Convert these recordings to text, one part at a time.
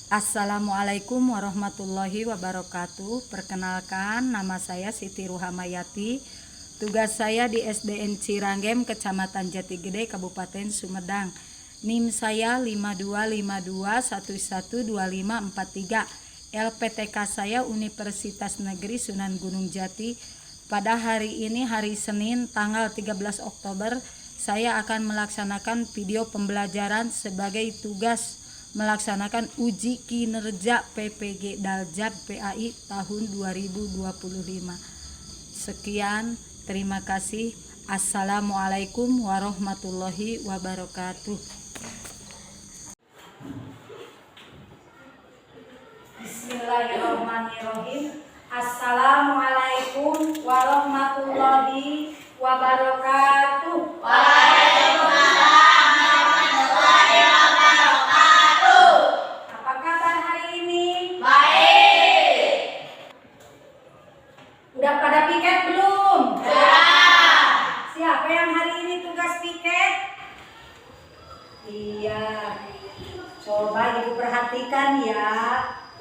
Assalamualaikum warahmatullahi wabarakatuh. Perkenalkan, nama saya Siti Ruhamayati. Tugas saya di SDN Ciranggem, Kecamatan Jatigede, Kabupaten Sumedang. NIM saya 5252112543. LPTK saya Universitas Negeri Sunan Gunung Jati. Pada hari ini, hari Senin, tanggal 13 Oktober, saya akan melaksanakan video pembelajaran sebagai tugas melaksanakan uji kinerja PPG Daljab PAI tahun 2025. Sekian, terima kasih. Assalamualaikum warahmatullahi wabarakatuh. Bismillahirrahmanirrahim. Assalamualaikum warahmatullahi wabarakatuh. Udah pada piket belum? Sudah. Siapa yang hari ini tugas piket? Iya. Coba ibu perhatikan ya.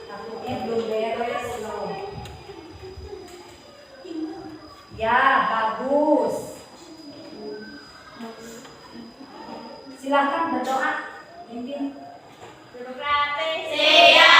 Takutnya belum beres loh. Ya, bagus. Silahkan berdoa. Pimpin. Siap.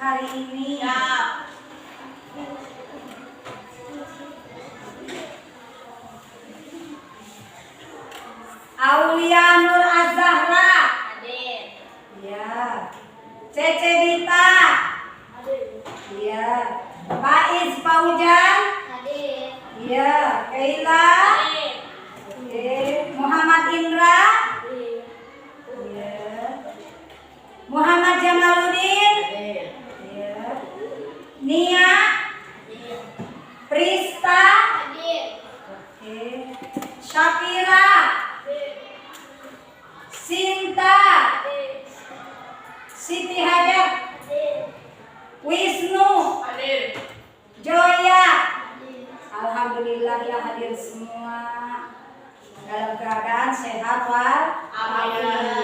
Hari ini ya. Aulia Nur Azahra hadir. Ya. Cece Dita hadir. Ya. Faiz Paujan hadir. Ya. Keila hadir. Oke. Muhammad Indra hadir. Ya. Muhammad Jamaluddin hadir. Nia Prista hadir. Oke. Syakira hadir. Siti Hajar, Wisnu, Joya. Alhamdulillah ya hadir semua dalam keadaan sehat walafiat.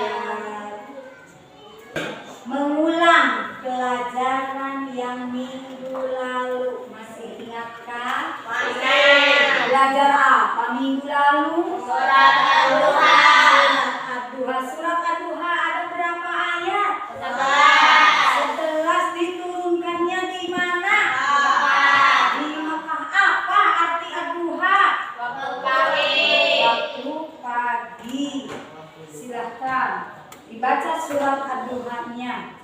Mengulang pelajaran yang minggu lalu, masih ingatkah? Masih. Belajar apa minggu lalu? Surat Ad-Duha. Surat Ad-Duha ada berapa ayat? 11 diturunkannya di mana? Di Makkah. Apa arti Ad-Duha? Waktu pagi. Silahkan dibaca surat Ad-Duha-nya.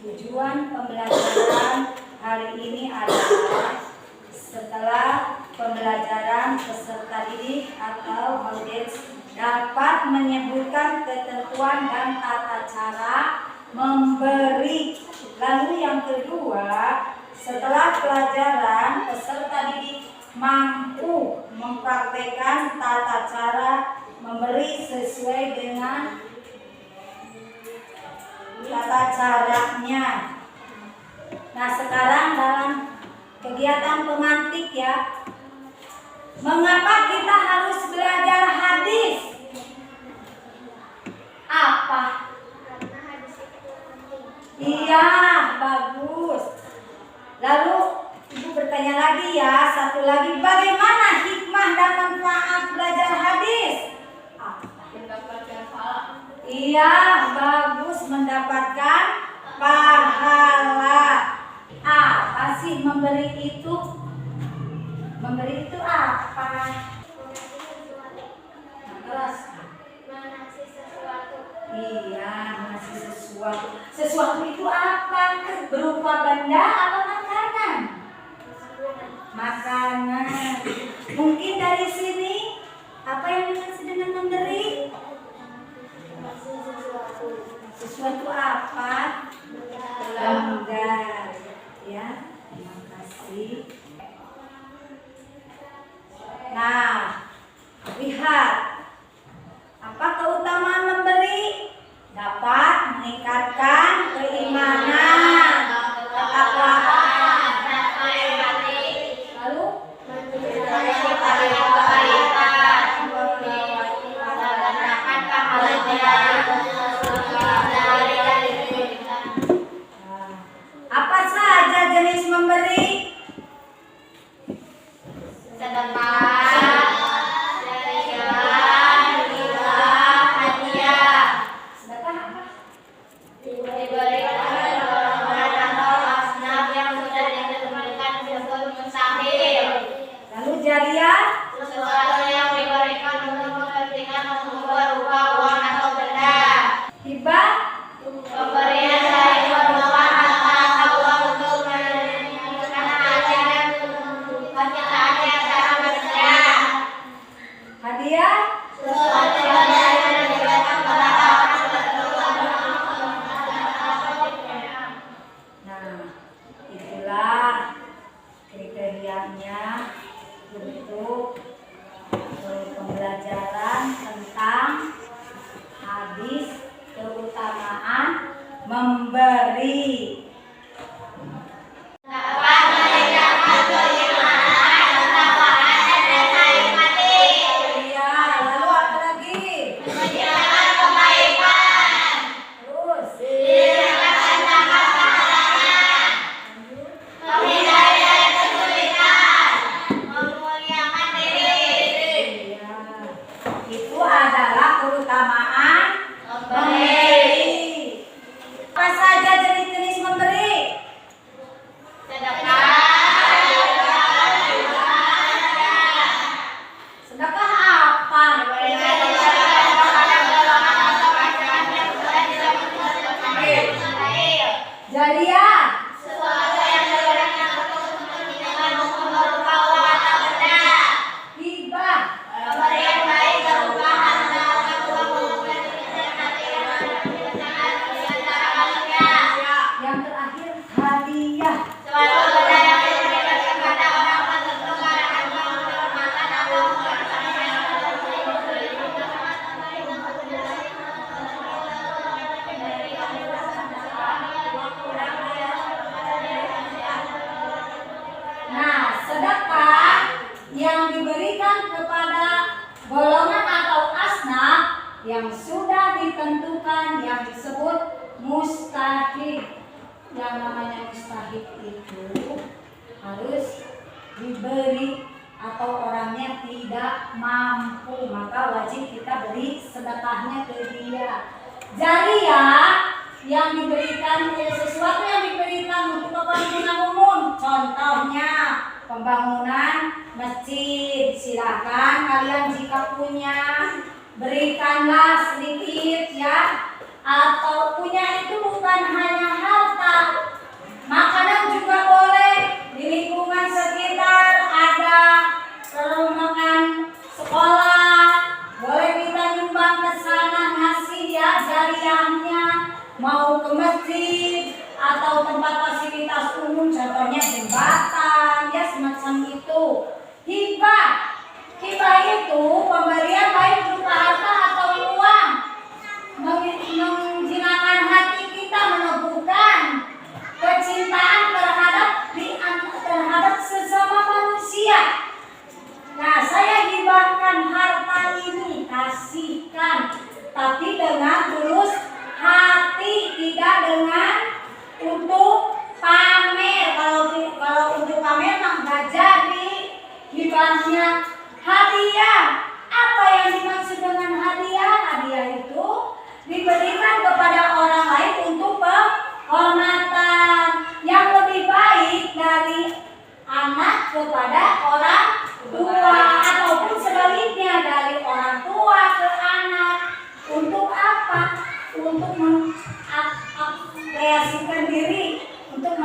Tujuan pembelajaran hari ini adalah setelah pembelajaran peserta didik atau audiens dapat menyebutkan ketentuan dan tata cara memberi. Lalu yang kedua, setelah pelajaran peserta didik mampu mempraktekkan tata cara memberi sesuai dengan tata caranya. Nah, sekarang dalam kegiatan pemantik ya, mengapa kita harus belajar hadis? Apa? Iya, bagus. Lalu Ibu bertanya lagi ya, satu lagi, bagaimana hikmah dan manfaat belajar hadis? Mendapatkan pahala. Iya, bagus, mendapatkan pahala. Apa sih memberi itu? Memberi itu apa? Terus mengasih sesuatu. Iya, mengasih sesuatu. Sesuatu itu apa? Berupa benda atau makanan? Makanan. Mungkin dari sini apa yang dimaksud dengan memberi? Sesuatu apa? Benda. Ya, terima kasih. Nah, lihat apa keutamaan memberi? Dapat meningkatkan keimanan, ketakwaan, lalu apa saja jenis memberi? Sedekah, hadiah. Sedekah apa? Diberikan atau asnaf yang sudah ditentukan disebut mustahil. Lalu jariah? Sesuatu yang diberikan untuk kepentingan umum berupa uang atau benda. Memberi. Apa saja jenis-jenis memberi? Sedekah apa? Jariah. Hibah. Yang terakhir hadiah. Nah, sedekah yang diberikan kepada golongan atau asnaf yang sudah ditentukan yang disebut mustahik. Yang namanya mustahik itu harus diberi atau orangnya tidak mampu, maka wajib kita beri sedekahnya ke dia. Jariah yang diberikan sesuatu yang diberikan untuk kepentingan umum, contohnya pembangunan masjid. Silakan kalian jika punya berikanlah sedikit ya, atau punya itu bukan hanya harta, makanan juga boleh. Di lingkungan sekitar ada perlombangan sekolah, boleh kita nyumbang ke sana ngasih ya jariahnya, mau ke masjid atau tempat fasilitas umum, contohnya jembatan ya, semacam itu. Hibah. Hibah itu pemberian baik berupa harta atau uang, menjinakkan hati kita, meneguhkan kecintaan terhadap sesama manusia. Nah, saya hibahkan harta ini, kasihkan, tapi dengan tulus hati, tidak dengan untuk pamer. Kalau untuk pamer mah nggak jadi hibahnya. Hadiah. Apa yang dimaksud dengan hadiah? Hadiah itu diberikan kepada orang lain untuk penghormatan, yang lebih baik dari anak kepada orang tua, ataupun sebaliknya dari orang tua ke anak. Untuk apa? Untuk mengekspresikan diri, untuk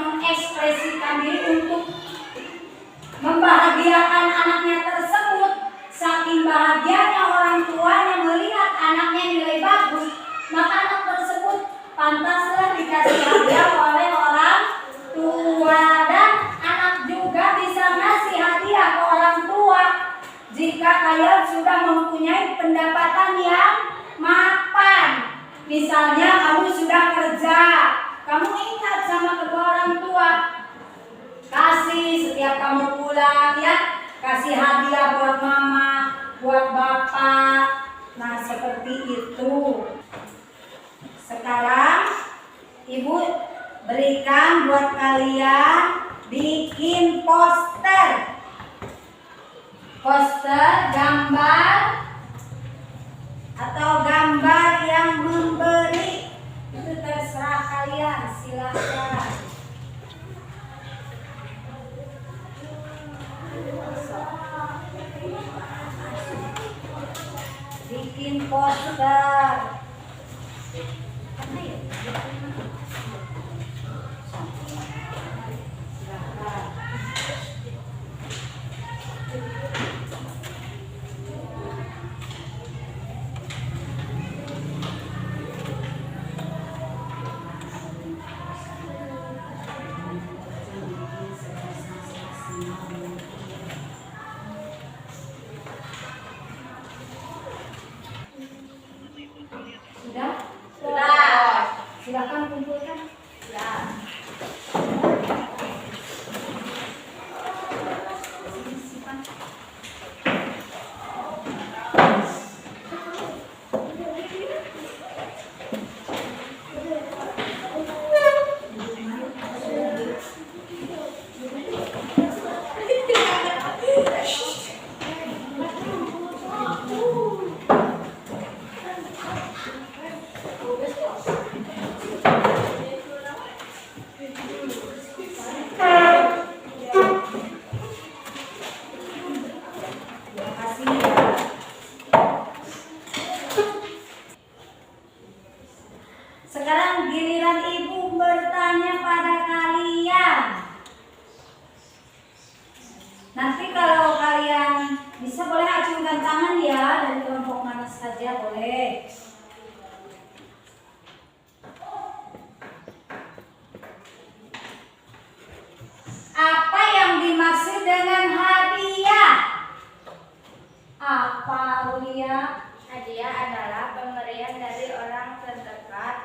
membahagiakan anaknya tersebut. Saking bahagianya orang tuanya melihat anaknya nilai bagus, maka anak tersebut pantaslah dikasih hadiah oleh orang tua. Dan anak juga bisa ngasih hadiah ke orang tua jika kalian sudah mempunyai pendapatan yang mapan. Misalnya kamu sudah kerja, kamu ingat sama kedua orang tua, kasih setiap kamu pulang ya, kasih hadiah buat mama, buat bapak. Nah, seperti itu. Sekarang ibu berikan buat kalian bikin poster gambar atau gambar yang memberi. Itu terserah kalian, silakan. Bikin poster.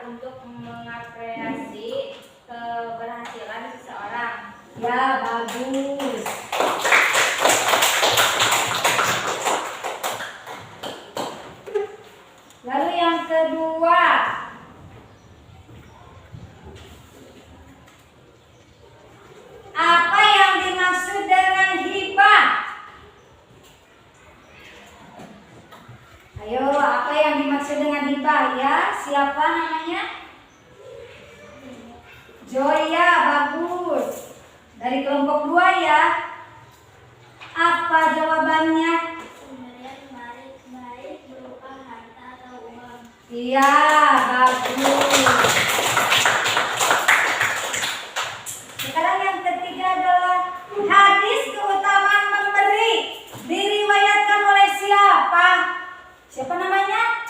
untuk mengapresiasi keberhasilan seseorang. Ya, bagus. Lalu yang kedua, apa yang dimaksud dengan hibah? Ayo, apa yang dimaksud dengan hibah ya? Siapa namanya? Joya, bagus. Dari kelompok 2 ya. Apa jawabannya? Pemberian baik berupa harta atau uang. Iya, bagus. Sekarang yang ketiga adalah hadis keutamaan memberi. Diriwayatkan oleh siapa? Siapa namanya?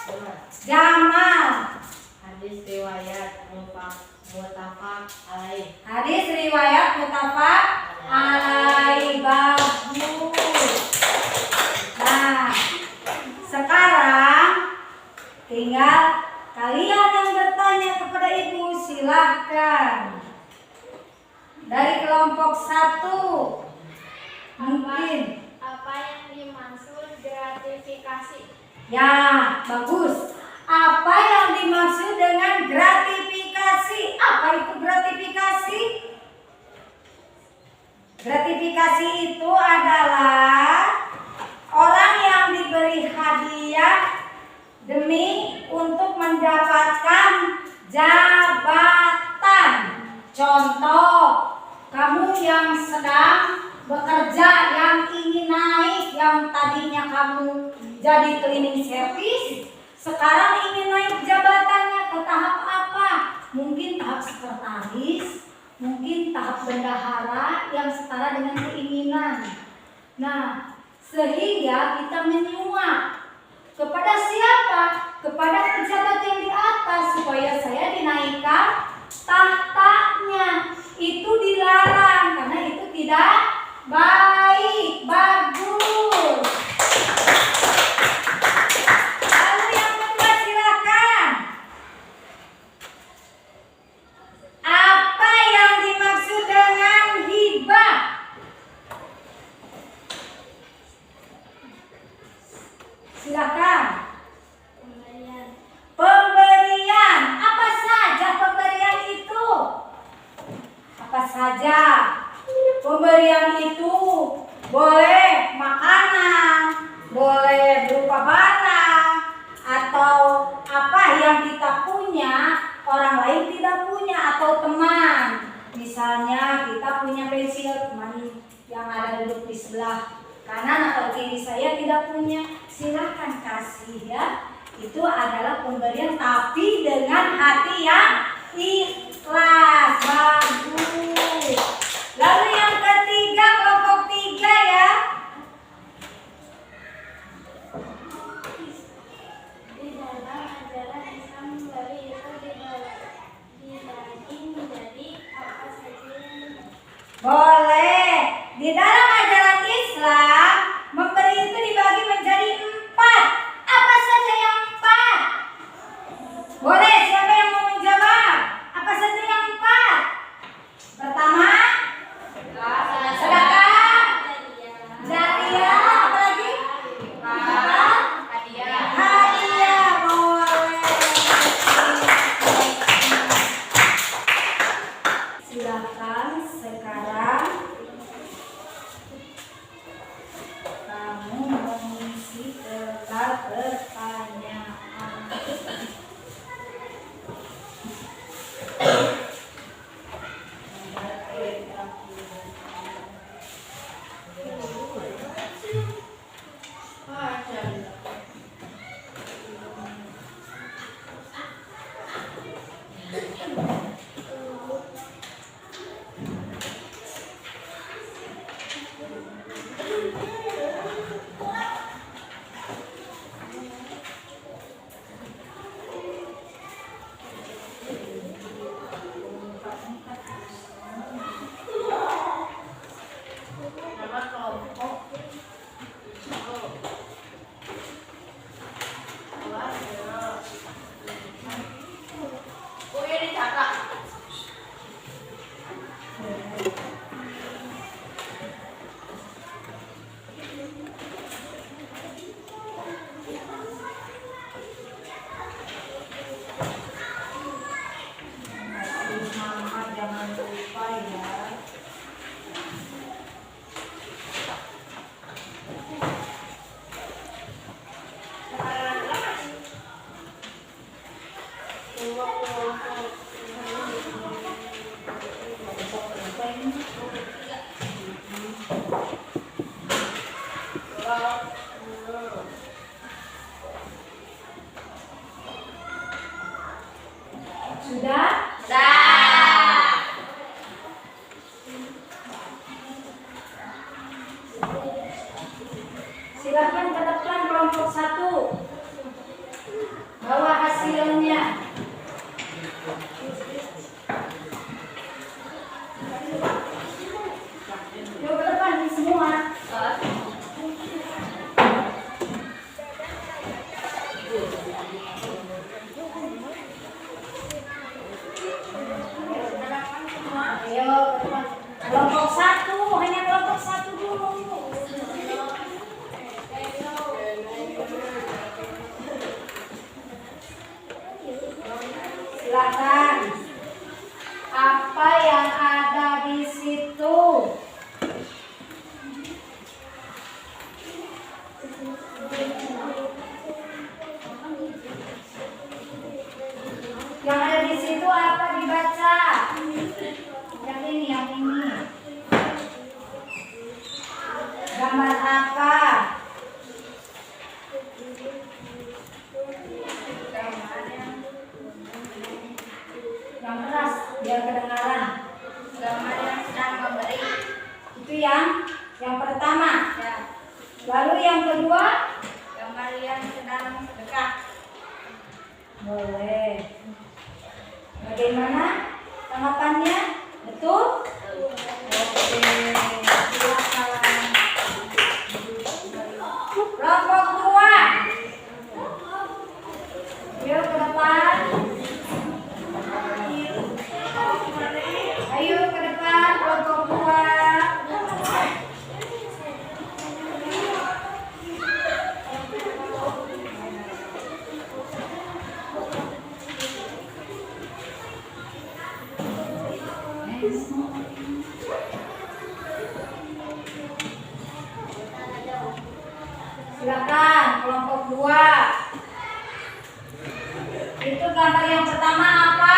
Jamal. Hadis riwayat muttafaq alaih. Hadis riwayat muttafaq alaih, bagus. Nah, sekarang tinggal kalian yang bertanya kepada ibu, silahkan. Dari kelompok 1 mungkin. Apa yang dimaksud gratifikasi? Ya, bagus. Apa yang dimaksud dengan gratifikasi? Apa itu gratifikasi? Gratifikasi itu adalah orang yang diberi hadiah demi untuk mendapatkan jabatan. Contoh, kamu yang sedang bekerja, yang ingin naik, yang tadinya kamu jadi cleaning service, sekarang ingin naik jabatannya ke tahap apa? Mungkin tahap sekretaris, mungkin tahap bendahara yang setara dengan keinginan. Nah, sehingga kita menyuap kepada siapa? Kepada pejabat yang di atas supaya saya dinaikkan tahtanya. Itu dilarang karena itu tidak baik. Bagus. Lalu yang kedua, silakan. Apa yang dimaksud dengan hibah? Silakan. Pemberian. Apa saja pemberian itu? Apa saja? Pemberian itu boleh makanan, boleh berupa barang, atau apa yang kita punya orang lain tidak punya, atau teman. Misalnya kita punya pensil, teman yang ada duduk di sebelah kanan atau kiri saya tidak punya, silahkan kasih ya. Itu adalah pemberian tapi dengan hati yang ikhlas. Bagus. Lalu yang ketiga, kelompok 3 ya. Di dalam ajaran Islam memberi itu dibagi menjadi apa saja? Boleh. Di dalam ajaran Islam memberi itu dibagi menjadi 4. Apa saja yang 4? Boleh, siapa yang mau menjawab? Apa Sudah? Silakan ke depan kelompok 1. Bawa hasilnya. Yuk ke depan nih semua. Ayo ke depan. Kelompok 1, hanya kelompok 1 dulu. Silakan. Apa yang ada di situ? Yang ada di situ apa dibaca? Yang ini, yang ini. Gambar apa? Yang keras biar kedengaran. Gambar yang sedang memberi. Itu yang pertama. Ya. Lalu yang kedua? Gambar yang sedang sedekah. Boleh. Bagaimana tanggapannya? Betul? Oke, silakan. Kelompok 2. Yuk ke depan. Ayo ke depan kelompok 2. Silakan kelompok 2. Itu gambar yang pertama apa?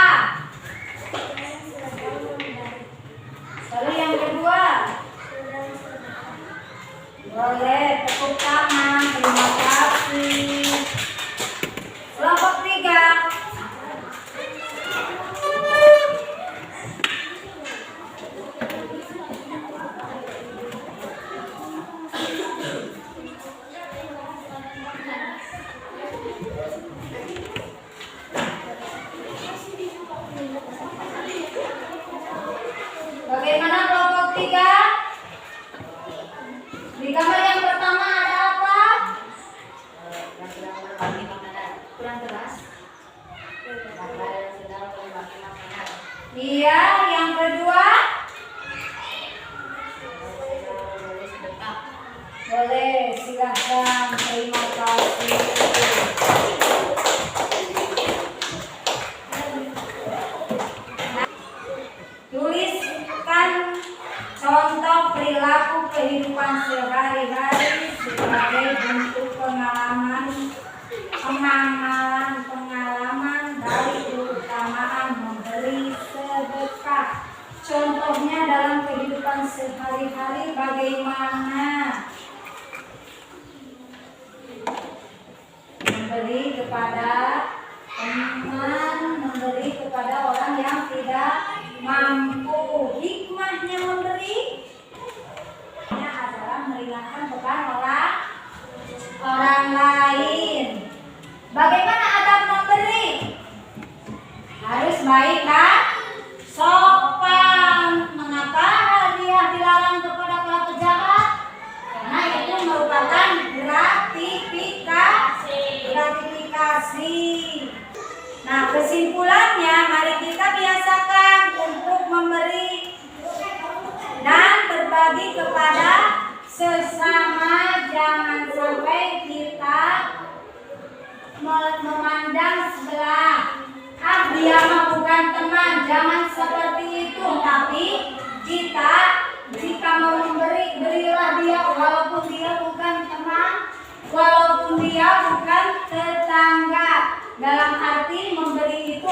Lalu yang kedua? Boleh tepuk tangan. Terima kasih. Kelompok 3. Bagaimana kelompok 3? Di gambar yang pertama ada apa? Kurang keras. Iya, yang kedua? Boleh, silahkan. Terima kasih. Tuliskan contoh perilaku kehidupan sehari-hari sebagai bentuk pengalaman dari keutamaan memberi sedekah. Contohnya dalam kehidupan sehari-hari bagaimana? Memberi kepada teman, memberi kepada orang yang tidak mampu. Hikmahnya memberi adalah meringankan beban orang lain. Bagaimana adab memberi? Harus baik dan sopan. Mengapa hadiah dilarang kepada para pejabat? Karena itu merupakan gratifikasi. Nah, kesimpulannya, mari kita biasakan untuk memberi dan berbagi kepada sesama. Jangan sampai kita memandang sebelah. Dia mah bukan teman. Jangan seperti itu. Tapi kita jika mau memberi, berilah dia walaupun dia bukan teman, walaupun dia bukan tetangga. Dalam arti berarti memberi itu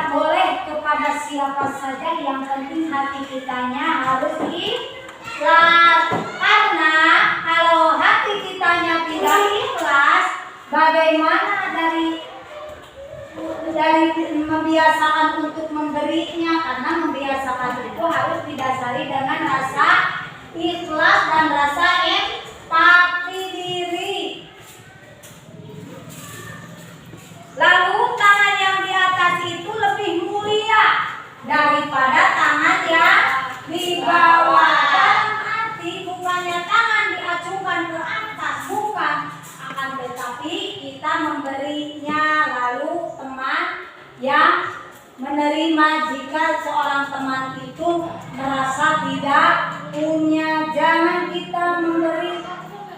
boleh kepada siapa saja, yang penting hati kitanya harus ikhlas. Karena kalau hati kitanya tidak ikhlas, bagaimana dari membiasakan untuk memberinya? Karena membiasakan itu harus didasari dengan rasa ikhlas dan rasa empati diri. Lalu tangan yang di atas itu lebih mulia daripada tangan yang di bawah. Dalam arti bukannya tangan diacungkan ke atas, bukan, akan tetapi kita memberinya. Lalu teman yang menerima, jika seorang teman itu merasa tidak punya, jangan kita memberi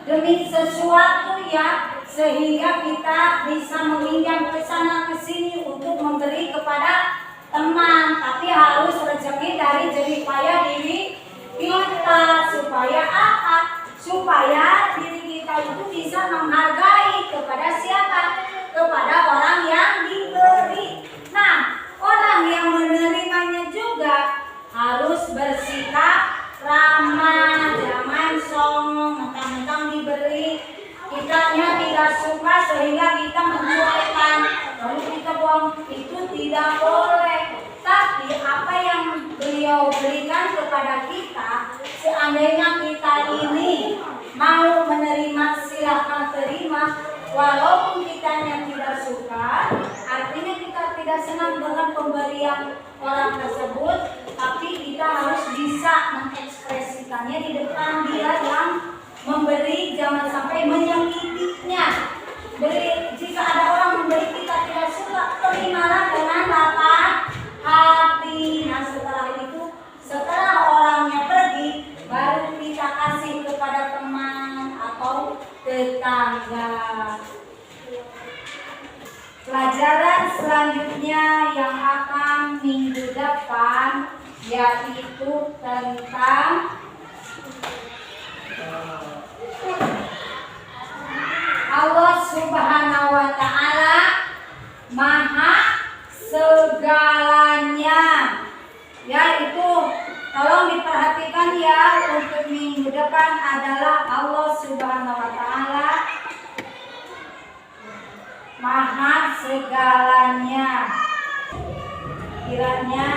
demi sesuatu ya sehingga kita bisa meminjam ke sana ke sini untuk memberi kepada teman, tapi harus rezeki dari jerih payah diri kita. Supaya apa? Supaya diri kita itu bisa menghargai kepada siapa? Kepada orang yang diberi. Nah, orang yang menerimanya juga harus bersikap ramah, jangan songong, mentang-mentang diberi kitanya tidak suka sehingga kita mencuekkan lalu kita buang, itu tidak boleh. Tapi apa yang beliau berikan kepada kita, seandainya kita ini mau menerima, silahkan terima. Walaupun kitanya tidak suka, artinya kita tidak senang dengan pemberian orang tersebut, tapi kita harus bisa mengekspresikannya di depan dia yang memberi, jangan sampai menyakitinya. Jika ada orang memberi kita tidak suka, terimalah dengan lapang hati. Nah, setelah orangnya pergi, baru kita kasih kepada teman atau tetangga. Pelajaran selanjutnya yang akan minggu depan yaitu tentang Allah Subhanahu wa Ta'ala Maha segalanya. Yaitu tolong diperhatikan ya, untuk minggu depan adalah Allah Subhanahu wa Ta'ala Maha segalanya. Kiranya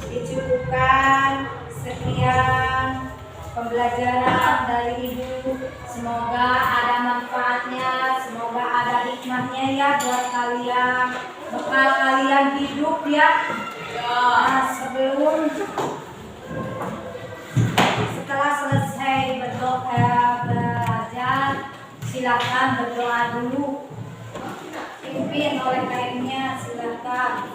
dicukupkan sekian pembelajaran dari Ibu. Semoga ada manfaatnya, semoga ada hikmahnya ya buat kalian, bekal kalian hidup ya. Nah, setelah selesai belajar, silakan berdoa dulu. Pimpin oleh kainnya, silakan.